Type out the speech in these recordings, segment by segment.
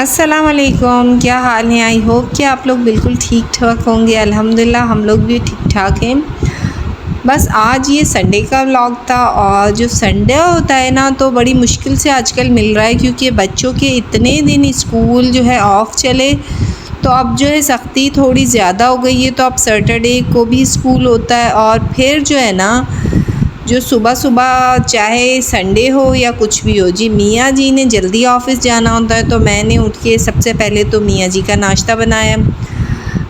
अस्सलाम वालेकुम, क्या हाल है। आई होप कि आप लोग बिल्कुल ठीक ठाक होंगे। अल्हम्दुलिल्लाह हम लोग भी ठीक ठाक हैं। बस आज ये संडे का व्लॉग था और जो संडे होता है ना तो बड़ी मुश्किल से आजकल मिल रहा है, क्योंकि बच्चों के इतने दिन स्कूल जो है ऑफ़ चले तो अब जो है सख्ती थोड़ी ज़्यादा हो गई है। तो अब सैटरडे को भी स्कूल होता है और फिर जो है ना जो सुबह सुबह चाहे संडे हो या कुछ भी हो जी, मियाँ जी ने जल्दी ऑफ़िस जाना होता है तो मैंने उठ के सबसे पहले तो मियाँ जी का नाश्ता बनाया।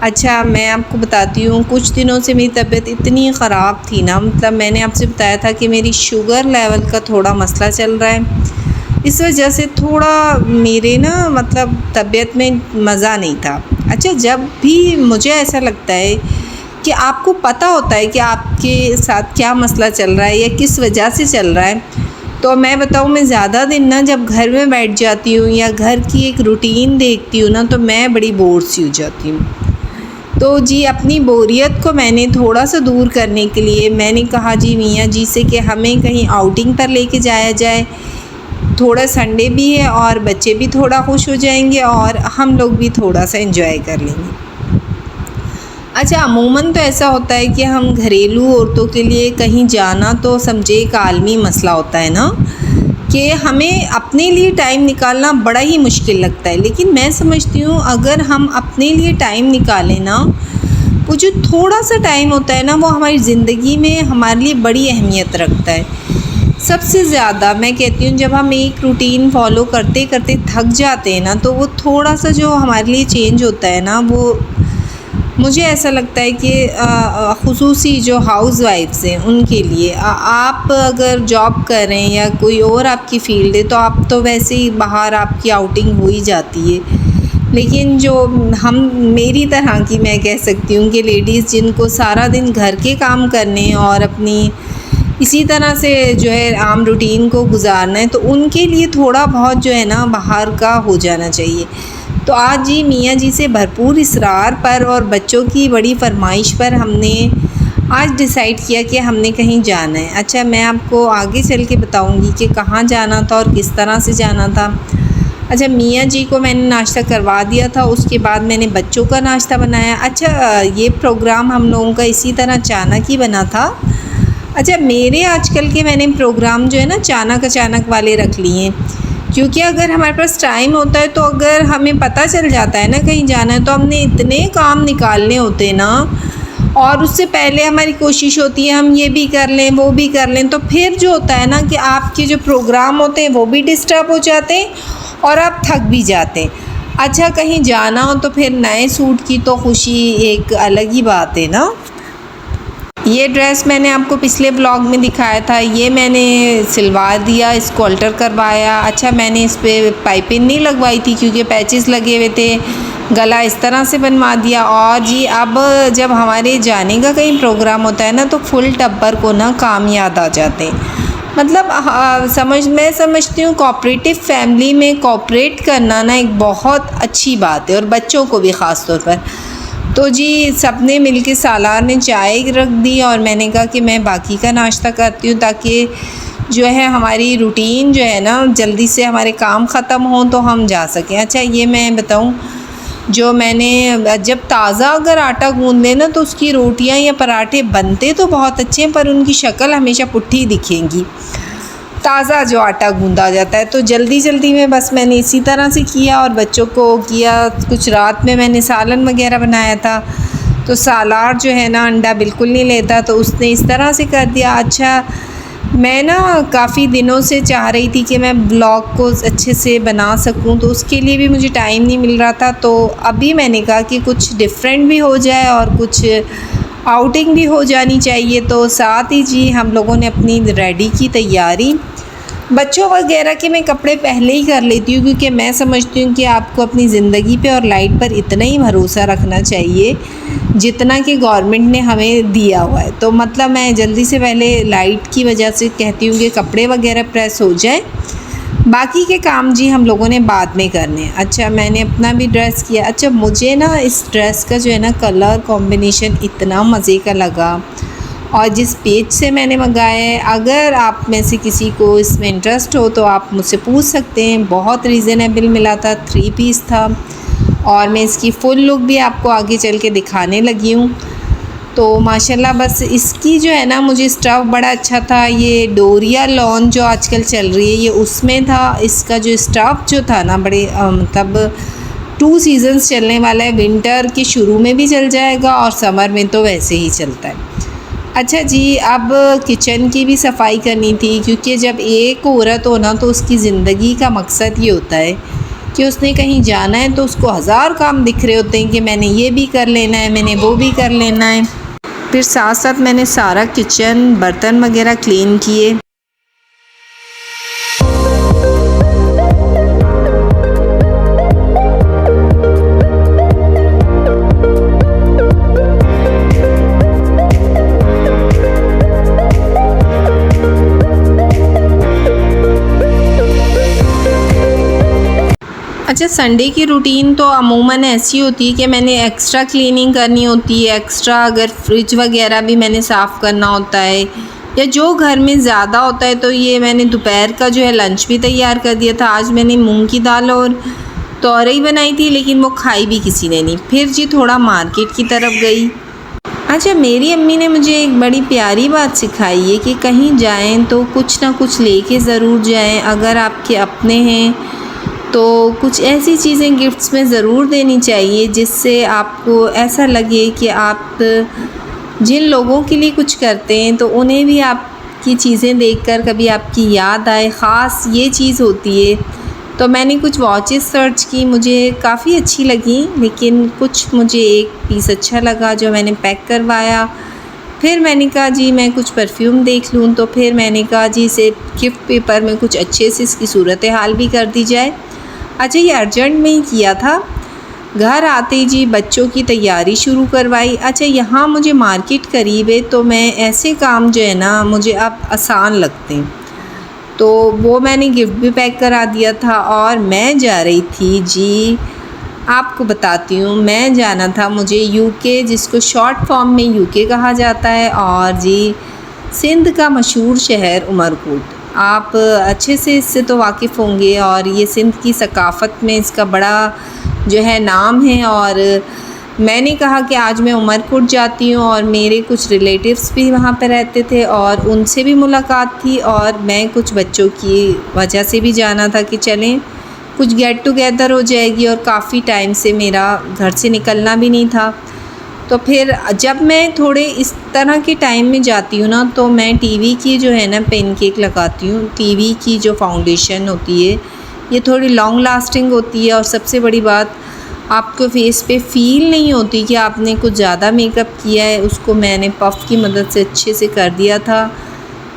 अच्छा, मैं आपको बताती हूँ, कुछ दिनों से मेरी तबीयत इतनी ख़राब थी ना, मतलब मैंने आपसे बताया था कि मेरी शुगर लेवल का थोड़ा मसला चल रहा है। इस वजह से थोड़ा मेरे ना मतलब तबीयत में मज़ा नहीं था। अच्छा, जब भी मुझे ऐसा लगता है कि आपको पता होता है कि आपके साथ क्या मसला चल रहा है या किस वजह से चल रहा है, तो मैं बताऊँ, मैं ज़्यादा दिन ना जब घर में बैठ जाती हूँ या घर की एक रूटीन देखती हूँ ना तो मैं बड़ी बोर सी हो जाती हूँ। तो जी, अपनी बोरियत को मैंने थोड़ा सा दूर करने के लिए मैंने कहा जी मियाँ जी से कि हमें कहीं आउटिंग पर लेके जाया जाए। थोड़ा संडे भी है और बच्चे भी थोड़ा खुश हो जाएंगे और हम लोग भी थोड़ा सा एंजॉय कर लेंगे। अच्छा, अमूमन तो ऐसा होता है कि हम घरेलू औरतों के लिए कहीं जाना तो समझे एक आलमी मसला होता है ना, कि हमें अपने लिए टाइम निकालना बड़ा ही मुश्किल लगता है। लेकिन मैं समझती हूँ अगर हम अपने लिए टाइम निकालें ना, वो जो थोड़ा सा टाइम होता है ना वो हमारी ज़िंदगी में हमारे लिए बड़ी अहमियत रखता है। सबसे ज़्यादा मैं कहती हूँ जब हम एक रूटीन फॉलो करते करते थक जाते हैं ना, तो वो थोड़ा सा जो हमारे लिए चेंज होता है ना, वो मुझे ऐसा लगता है कि ख़ुसूसी जो हाउस वाइफ्स हैं उनके लिए, आप अगर जॉब कर रहे हैं या कोई और आपकी फ़ील्ड है तो आप तो वैसे ही बाहर आपकी आउटिंग हो ही जाती है। लेकिन जो हम मेरी तरह की, मैं कह सकती हूँ कि लेडीज़ जिनको सारा दिन घर के काम करने और अपनी इसी तरह से जो है आम रूटीन को गुजारना है, तो उनके लिए थोड़ा बहुत जो है ना बाहर का हो जाना चाहिए। तो आज जी मियाँ जी से भरपूर इसरार पर और बच्चों की बड़ी फरमाइश पर हमने आज डिसाइड किया कि हमने कहीं जाना है। अच्छा, मैं आपको आगे चल के बताऊंगी कि कहाँ जाना था और किस तरह से जाना था। अच्छा, मियाँ जी को मैंने नाश्ता करवा दिया था, उसके बाद मैंने बच्चों का नाश्ता बनाया। अच्छा, ये प्रोग्राम हम लोगों का इसी तरह अचानक ही बना था। अच्छा, मेरे आजकल के मैंने प्रोग्राम जो है ना अचानक अचानक वाले रख लिए हैं, क्योंकि अगर हमारे पास टाइम होता है तो अगर हमें पता चल जाता है ना कहीं जाना है, तो हमने इतने काम निकालने होते हैं ना, और उससे पहले हमारी कोशिश होती है हम ये भी कर लें वो भी कर लें, तो फिर जो होता है ना कि आपके जो प्रोग्राम होते हैं वो भी डिस्टर्ब हो जाते हैं और आप थक भी जाते हैं। अच्छा, कहीं जाना हो तो फिर नए सूट की तो खुशी एक अलग ही बात है ना। ये ड्रेस मैंने आपको पिछले ब्लॉग में दिखाया था, ये मैंने सिलवा दिया, इसको अल्टर करवाया। अच्छा, मैंने इस पर पाइपिंग नहीं लगवाई थी क्योंकि पैचेस लगे हुए थे, गला इस तरह से बनवा दिया। और जी, अब जब हमारे जाने का कहीं प्रोग्राम होता है ना तो फुल टब्बर को ना काम याद आ जाते हैं। मतलब मैं समझती हूँ कोऑपरेटिव फैमिली में कोऑपरेट करना ना एक बहुत अच्छी बात है, और बच्चों को भी ख़ास तौर पर। तो जी, सबने मिलके सालार ने चाय रख दी और मैंने कहा कि मैं बाकी का नाश्ता करती हूँ, ताकि जो है हमारी रूटीन जो है ना जल्दी से हमारे काम ख़त्म हों तो हम जा सकें। अच्छा, ये मैं बताऊँ, जो मैंने जब ताज़ा अगर आटा गूँध लें ना तो उसकी रोटियाँ या पराठे बनते तो बहुत अच्छे हैं, पर उनकी शक्ल हमेशा पुट्ठी दिखेंगी ताज़ा जो आटा गूँधा जाता है। तो जल्दी जल्दी में बस मैंने इसी तरह से किया और बच्चों को किया। कुछ रात में मैंने सालन वगैरह बनाया था, तो सालार जो है ना अंडा बिल्कुल नहीं लेता, तो उसने इस तरह से कर दिया। अच्छा, मैं ना काफ़ी दिनों से चाह रही थी कि मैं ब्लॉग को अच्छे से बना सकूं, तो उसके लिए भी मुझे टाइम नहीं मिल रहा था। तो अभी मैंने कहा कि कुछ डिफरेंट भी हो जाए और कुछ आउटिंग भी हो जानी चाहिए। तो साथ ही जी हम लोगों ने अपनी रेडी की तैयारी। बच्चों वगैरह के मैं कपड़े पहले ही कर लेती हूँ, क्योंकि मैं समझती हूँ कि आपको अपनी ज़िंदगी पे और लाइट पर इतना ही भरोसा रखना चाहिए जितना कि गवर्नमेंट ने हमें दिया हुआ है। तो मतलब मैं जल्दी से पहले लाइट की वजह से कहती हूँ कि कपड़े वगैरह प्रेस हो जाए, बाकी के काम जी हम लोगों ने बाद में करने हैं। अच्छा, मैंने अपना भी ड्रेस किया। अच्छा, मुझे ना इस ड्रेस का जो है ना कलर कॉम्बिनेशन इतना मज़े का लगा, और जिस पेज से मैंने मंगाया है, अगर आप में से किसी को इसमें इंटरेस्ट हो तो आप मुझसे पूछ सकते हैं। बहुत रीज़नेबल मिला था, 3 पीस था और मैं इसकी फ़ुल लुक भी आपको आगे चल के दिखाने लगी हूँ। तो माशाल्लाह बस इसकी जो है ना, मुझे स्टफ़ बड़ा अच्छा था। ये डोरिया लॉन जो आजकल चल रही है ये उसमें था। इसका जो स्टफ़ जो था ना, बड़े मतलब 2 सीज़न्स चलने वाला है। विंटर के शुरू में भी चल जाएगा और समर में तो वैसे ही चलता है। अच्छा जी, अब किचन की भी सफाई करनी थी, क्योंकि जब एक औरत हो ना तो उसकी ज़िंदगी का मकसद ये होता है कि उसने कहीं जाना है तो उसको हज़ार काम दिख रहे होते हैं कि मैंने ये भी कर लेना है, मैंने वो भी कर लेना है। फिर साथ साथ मैंने सारा किचन बर्तन वगैरह क्लीन किए। अच्छा, संडे की रूटीन तो अमूमन ऐसी होती है कि मैंने एक्स्ट्रा क्लीनिंग करनी होती है। एक्स्ट्रा अगर फ्रिज वगैरह भी मैंने साफ़ करना होता है, या जो घर में ज़्यादा होता है, तो ये मैंने दोपहर का जो है लंच भी तैयार कर दिया था। आज मैंने मूंग की दाल और तोरई बनाई थी, लेकिन वो खाई भी किसी ने नहीं। फिर जी थोड़ा मार्केट की तरफ गई। अच्छा, मेरी अम्मी ने मुझे एक बड़ी प्यारी बात सिखाई है कि कहीं जाएँ तो कुछ ना कुछ लेके ज़रूर जाएँ। अगर आपके अपने हैं तो कुछ ऐसी चीज़ें गिफ्ट्स में ज़रूर देनी चाहिए जिससे आपको ऐसा लगे कि आप जिन लोगों के लिए कुछ करते हैं तो उन्हें भी आपकी चीज़ें देखकर कभी आपकी याद आए। ख़ास ये चीज़ होती है। तो मैंने कुछ वॉचेस सर्च की, मुझे काफ़ी अच्छी लगी, लेकिन कुछ मुझे एक पीस अच्छा लगा जो मैंने पैक करवाया। फिर मैंने कहा जी मैं कुछ परफ्यूम देख लूँ, तो फिर मैंने कहा जी इसे गिफ्ट पेपर में कुछ अच्छे से इसकी सूरत हाल भी कर दी जाए। अच्छा, ये अर्जेंट में ही किया था। घर आते ही जी बच्चों की तैयारी शुरू करवाई। अच्छा, यहाँ मुझे मार्केट करीब है तो मैं ऐसे काम जो है ना मुझे अब आसान लगते हैं, तो वो मैंने गिफ्ट भी पैक करा दिया था। और मैं जा रही थी जी, आपको बताती हूँ, मैं जाना था मुझे यूके, जिसको शॉर्ट फॉर्म में यूके कहा जाता है, और जी सिंध का मशहूर शहर उमरकोट। आप अच्छे से इससे तो वाकिफ़ होंगे, और ये सिंध की सकाफ़त में इसका बड़ा जो है नाम है। और मैंने कहा कि आज मैं उमरकोट जाती हूँ, और मेरे कुछ रिलेटिव्स भी वहाँ पर रहते थे और उनसे भी मुलाकात थी, और मैं कुछ बच्चों की वजह से भी जाना था कि चलें कुछ गेट टुगेदर हो जाएगी, और काफ़ी टाइम से मेरा घर से निकलना भी नहीं था। तो फिर जब मैं थोड़े इस तरह के टाइम में जाती हूँ ना, तो मैं टीवी की जो है ना पेनकेक लगाती हूँ। टीवी की जो फाउंडेशन होती है ये थोड़ी लॉन्ग लास्टिंग होती है, और सबसे बड़ी बात, आपको फेस पे फ़ील नहीं होती कि आपने कुछ ज़्यादा मेकअप किया है। उसको मैंने पफ़ की मदद से अच्छे से कर दिया था।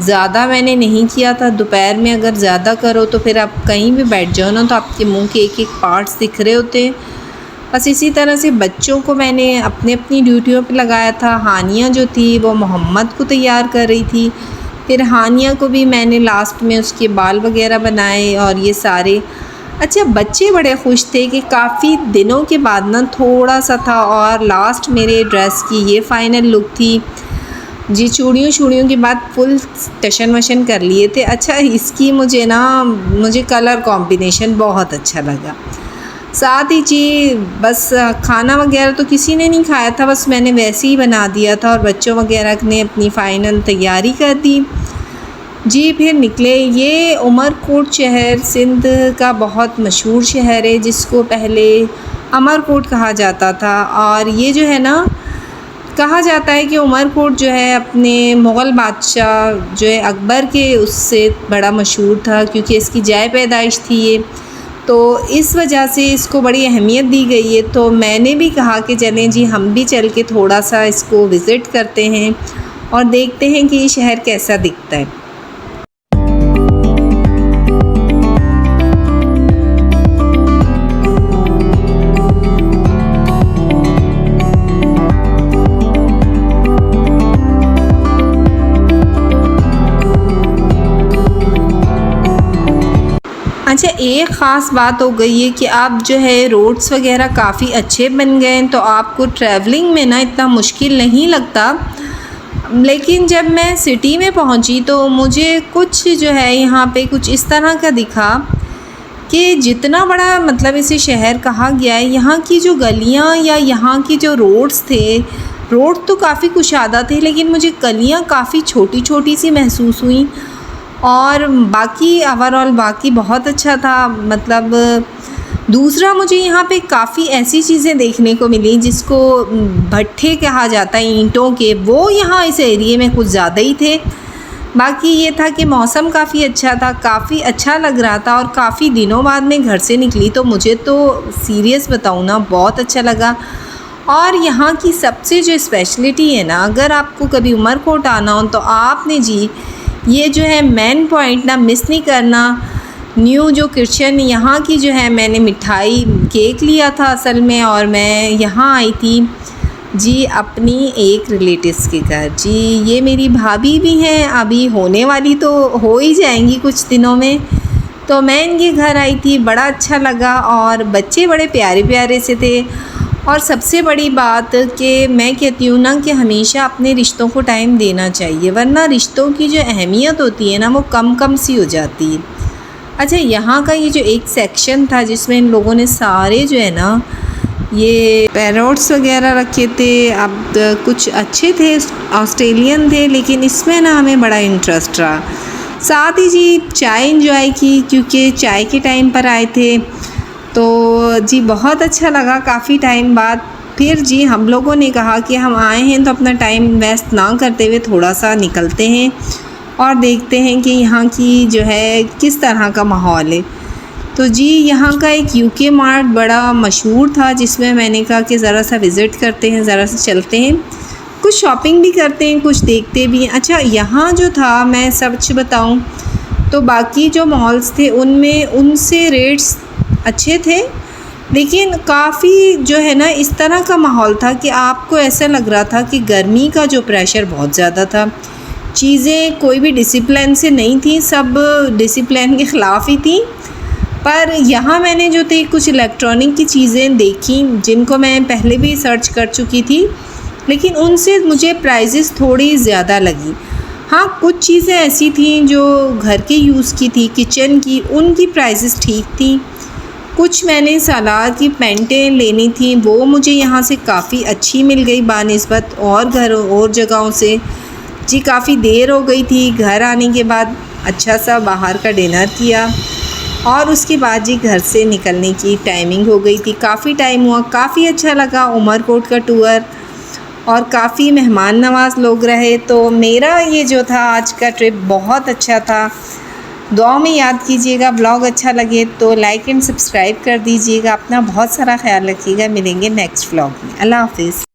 ज़्यादा मैंने नहीं किया था। दोपहर में अगर ज़्यादा करो तो फिर आप कहीं भी बैठ जाओ ना तो आपके मुंह के एक एक पार्ट्स दिख रहे होते हैं। बस इसी तरह से बच्चों को मैंने अपनी अपनी ड्यूटियों पे लगाया था। हानिया जो थी वो मोहम्मद को तैयार कर रही थी। फिर हानिया को भी मैंने लास्ट में उसके बाल वगैरह बनाए और ये सारे। अच्छा, बच्चे बड़े खुश थे कि काफ़ी दिनों के बाद ना थोड़ा सा था, और लास्ट मेरे ड्रेस की ये फ़ाइनल लुक थी जी। चूड़ियों के बाद फुल टशन वशन कर लिए थे। अच्छा, इसकी मुझे कलर कॉम्बिनेशन बहुत अच्छा लगा। साथ ही जी बस खाना वगैरह तो किसी ने नहीं खाया था, बस मैंने वैसे ही बना दिया था, और बच्चों वगैरह ने अपनी फ़ाइनल तैयारी कर दी जी। फिर निकले। ये उमरकोट शहर सिंध का बहुत मशहूर शहर है, जिसको पहले अमरकोट कहा जाता था। और ये जो है ना, कहा जाता है कि उमरकोट जो है अपने मुग़ल बादशाह जो है अकबर के उससे बड़ा मशहूर था, क्योंकि इसकी जाए पैदाइश थी ये, तो इस वजह से इसको बड़ी अहमियत दी गई है। तो मैंने भी कहा कि चलें जी हम भी चल के थोड़ा सा इसको विज़िट करते हैं और देखते हैं कि ये शहर कैसा दिखता है। अच्छा, एक ख़ास बात हो गई है कि अब जो है रोड्स वगैरह काफ़ी अच्छे बन गए हैं, तो आपको ट्रैवलिंग में ना इतना मुश्किल नहीं लगता। लेकिन जब मैं सिटी में पहुंची तो मुझे कुछ जो है यहाँ पे कुछ इस तरह का दिखा कि जितना बड़ा मतलब इसे शहर कहा गया है, यहाँ की जो गलियाँ या यहाँ की जो रोड्स थे, रोड तो काफ़ी कुशादा थे लेकिन मुझे गलियाँ काफ़ी छोटी छोटी सी महसूस हुई। और बाकी ओवरऑल बाकी बहुत अच्छा था। मतलब दूसरा मुझे यहाँ पे काफ़ी ऐसी चीज़ें देखने को मिली जिसको भट्ठे कहा जाता है ईंटों के, वो यहाँ इस एरिए में कुछ ज़्यादा ही थे। बाकी ये था कि मौसम काफ़ी अच्छा था, काफ़ी अच्छा लग रहा था और काफ़ी दिनों बाद मैं घर से निकली तो मुझे तो सीरियस बताऊँ ना बहुत अच्छा लगा। और यहाँ की सबसे जो स्पेशलिटी है ना, अगर आपको कभी उमरकोट आना हो तो आपने जी ये जो है मेन पॉइंट ना मिस नहीं करना। न्यू जो किचन यहाँ की जो है, मैंने मिठाई केक लिया था असल में, और मैं यहाँ आई थी जी अपनी एक रिलेटिव्स के घर। जी ये मेरी भाभी भी हैं, अभी होने वाली तो हो ही जाएंगी कुछ दिनों में, तो मैं इनके घर आई थी। बड़ा अच्छा लगा और बच्चे बड़े प्यारे प्यारे से थे। और सबसे बड़ी बात कि मैं कहती हूँ ना कि हमेशा अपने रिश्तों को टाइम देना चाहिए, वरना रिश्तों की जो अहमियत होती है ना वो कम कम सी हो जाती है। अच्छा, यहाँ का ये जो एक सेक्शन था जिसमें इन लोगों ने सारे जो है ना ये पैरोट्स वगैरह रखे थे। अब कुछ अच्छे थे, ऑस्ट्रेलियन थे, लेकिन इसमें ना हमें बड़ा इंटरेस्ट रहा। साथ ही जी चाय इंजॉय की, क्योंकि चाय के टाइम पर आए थे तो जी बहुत अच्छा लगा काफ़ी टाइम बाद। फिर जी हम लोगों ने कहा कि हम आए हैं तो अपना टाइम वेस्ट ना करते हुए थोड़ा सा निकलते हैं और देखते हैं कि यहाँ की जो है किस तरह का माहौल है। तो जी यहाँ का एक यूके मार्ट बड़ा मशहूर था जिसमें मैंने कहा कि ज़रा सा विज़िट करते हैं, ज़रा सा चलते हैं, कुछ शॉपिंग भी करते हैं, कुछ देखते भी हैं। अच्छा, यहाँ जो था मैं सच बताऊँ तो बाकी जो मॉल्स थे उनमें उनसे रेट्स अच्छे थे, लेकिन काफ़ी जो है ना इस तरह का माहौल था कि आपको ऐसा लग रहा था कि गर्मी का जो प्रेशर बहुत ज़्यादा था। चीज़ें कोई भी डिसिप्लिन से नहीं थी, सब डिसिप्लिन के ख़िलाफ़ ही थी। पर यहाँ मैंने जो थी कुछ इलेक्ट्रॉनिक की चीज़ें देखी जिनको मैं पहले भी सर्च कर चुकी थी, लेकिन उनसे मुझे प्राइसेस थोड़ी ज़्यादा लगी। हाँ, कुछ चीज़ें ऐसी थी जो घर के यूज़ की थी, किचन की, उनकी प्राइसेस ठीक थी। कुछ मैंने सलाद की पेंटें लेनी थी, वो मुझे यहाँ से काफ़ी अच्छी मिल गई बानिस्बत और घरों और जगहों से। जी काफ़ी देर हो गई थी, घर आने के बाद अच्छा सा बाहर का डिनर किया और उसके बाद जी घर से निकलने की टाइमिंग हो गई थी। काफ़ी टाइम हुआ, काफ़ी अच्छा लगा उमरकोट का टूर और काफ़ी मेहमान नवाज़ लोग रहे। तो मेरा ये जो था आज का ट्रिप बहुत अच्छा था। दुआ में याद कीजिएगा। ब्लॉग अच्छा लगे तो लाइक एंड सब्सक्राइब कर दीजिएगा। अपना बहुत सारा ख्याल रखिएगा। मिलेंगे नेक्स्ट व्लॉग में। अल्लाह हाफिज़।